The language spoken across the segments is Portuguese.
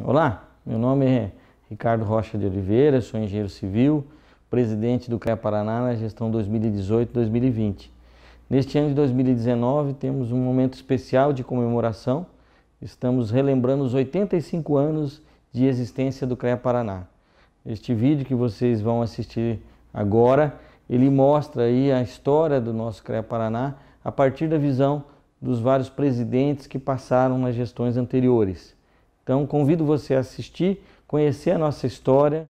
Olá, meu nome é Ricardo Rocha de Oliveira, sou engenheiro civil, presidente do CREA Paraná na gestão 2018-2020. Neste ano de 2019 temos um momento especial de comemoração, estamos relembrando os 85 anos de existência do CREA Paraná. Este vídeo que vocês vão assistir agora, ele mostra aí a história do nosso CREA Paraná a partir da visão dos vários presidentes que passaram nas gestões anteriores. Então, convido você a assistir, conhecer a nossa história.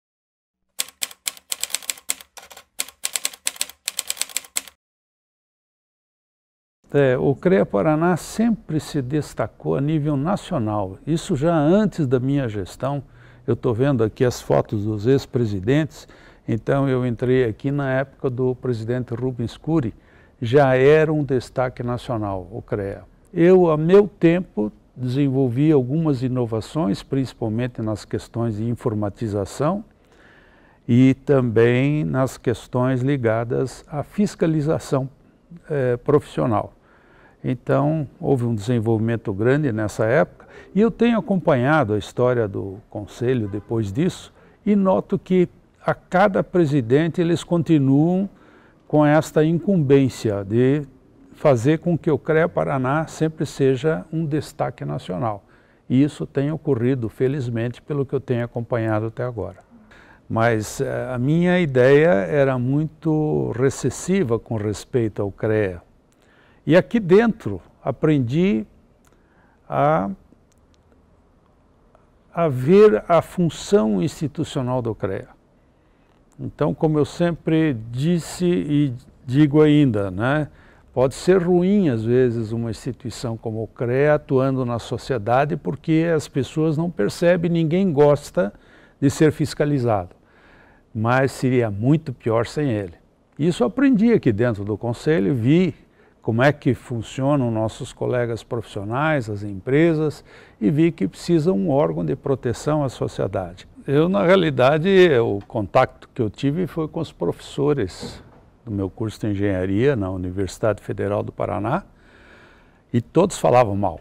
O CREA Paraná sempre se destacou a nível nacional. Isso já antes da minha gestão. Eu estou vendo aqui as fotos dos ex-presidentes. Então, eu entrei aqui na época do presidente Rubens Cury. Já era um destaque nacional, o CREA. Eu, a meu tempo, desenvolvi algumas inovações, principalmente nas questões de informatização e também nas questões ligadas à fiscalização profissional. Então, houve um desenvolvimento grande nessa época e eu tenho acompanhado a história do Conselho depois disso e noto que a cada presidente eles continuam com esta incumbência de fazer com que o CREA Paraná sempre seja um destaque nacional. E isso tem ocorrido, felizmente, pelo que eu tenho acompanhado até agora. Mas a minha ideia era muito recessiva com respeito ao CREA. E aqui dentro aprendi a ver a função institucional do CREA. Então, como eu sempre disse e digo ainda, né? Pode ser ruim, às vezes, uma instituição como o CREA atuando na sociedade porque as pessoas não percebem, ninguém gosta de ser fiscalizado. Mas seria muito pior sem ele. Isso eu aprendi aqui dentro do Conselho, vi como é que funcionam nossos colegas profissionais, as empresas, e vi que precisa um órgão de proteção à sociedade. Eu, na realidade, o contato que eu tive foi com os professores do meu curso de engenharia na Universidade Federal do Paraná, e todos falavam mal.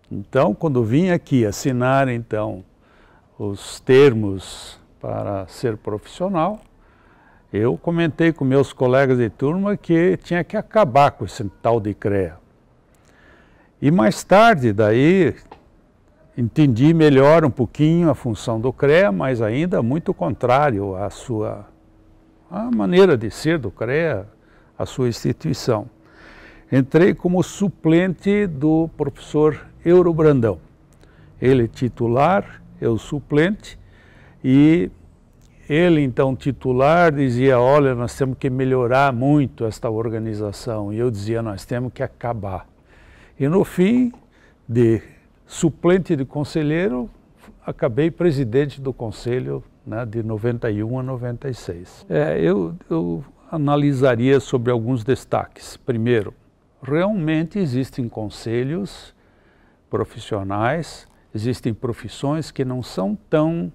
Então, quando vim aqui assinar, então, os termos para ser profissional, eu comentei com meus colegas de turma que tinha que acabar com esse tal de CREA. E mais tarde, daí, entendi melhor um pouquinho a função do CREA, mas ainda muito contrário à a maneira de ser do CREA, a sua instituição. Entrei como suplente do professor Euro Brandão. Ele titular, eu suplente, e ele então titular dizia, olha, nós temos que melhorar muito esta organização, e eu dizia, nós temos que acabar. E no fim, de suplente de conselheiro, acabei presidente do conselho, né, de 91 a 96. Eu analisaria sobre alguns destaques. Primeiro, realmente existem conselhos profissionais, existem profissões que não são tão,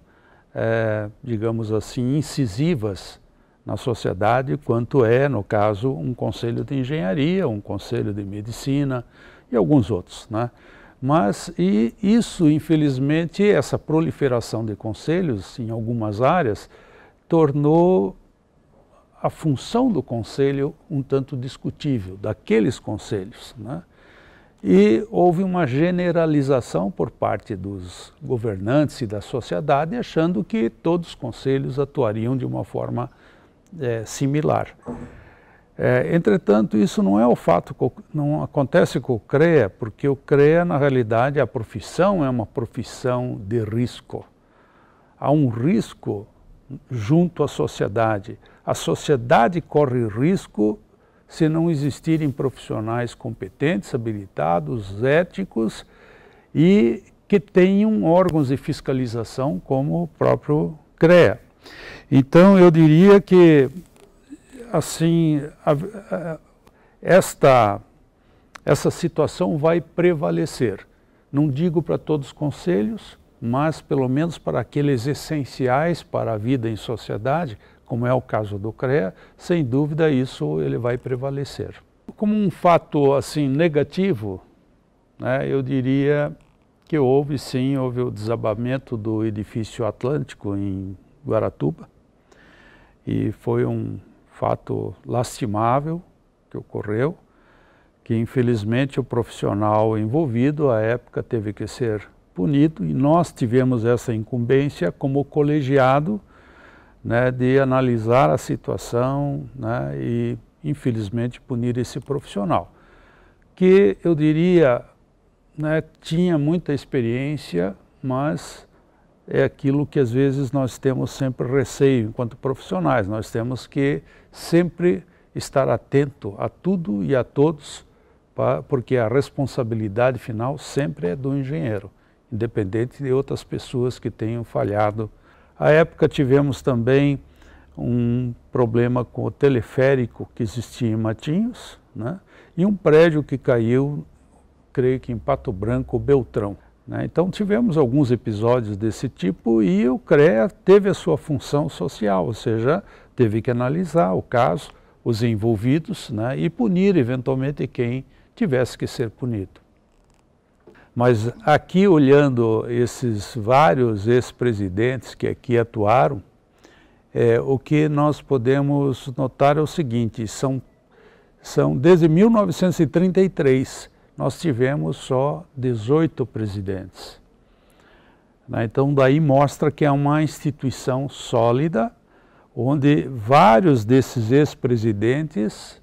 digamos assim, incisivas na sociedade quanto é, no caso, um conselho de engenharia, um conselho de medicina e alguns outros, né? Mas, e isso, infelizmente, essa proliferação de conselhos em algumas áreas tornou a função do conselho um tanto discutível, daqueles conselhos, né? E houve uma generalização por parte dos governantes e da sociedade, achando que todos os conselhos atuariam de uma forma similar. Entretanto, isso não é o fato, não acontece com o CREA, porque o CREA, na realidade, a profissão é uma profissão de risco. Há um risco junto à sociedade. A sociedade corre risco se não existirem profissionais competentes, habilitados, éticos e que tenham órgãos de fiscalização como o próprio CREA. Então, eu diria que assim, essa situação vai prevalecer. Não digo para todos os conselhos, mas pelo menos para aqueles essenciais para a vida em sociedade, como é o caso do CREA, sem dúvida isso ele vai prevalecer. Como um fato assim negativo, né, eu diria que houve sim, houve o desabamento do edifício Atlântico em Guaratuba, e foi um fato lastimável que ocorreu, que infelizmente o profissional envolvido à época teve que ser punido, e nós tivemos essa incumbência como colegiado, né, de analisar a situação, né, e infelizmente punir esse profissional, que eu diria, né, tinha muita experiência, mas é aquilo que às vezes nós temos sempre receio enquanto profissionais. Nós temos que sempre estar atento a tudo e a todos, porque a responsabilidade final sempre é do engenheiro, independente de outras pessoas que tenham falhado. À época tivemos também um problema com o teleférico que existia em Matinhos, né, e um prédio que caiu, creio que em Pato Branco, Beltrão. Então tivemos alguns episódios desse tipo e o CREA teve a sua função social, ou seja, teve que analisar o caso, os envolvidos, né, e punir eventualmente quem tivesse que ser punido. Mas aqui, olhando esses vários ex-presidentes que aqui atuaram, o que nós podemos notar é o seguinte: desde 1933, nós tivemos só 18 presidentes. Então, daí mostra que é uma instituição sólida, onde vários desses ex-presidentes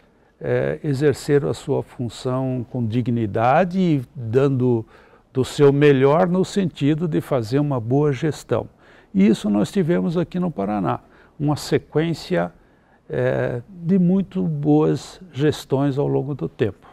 exerceram a sua função com dignidade e dando do seu melhor no sentido de fazer uma boa gestão. E isso nós tivemos aqui no Paraná, uma sequência de muito boas gestões ao longo do tempo.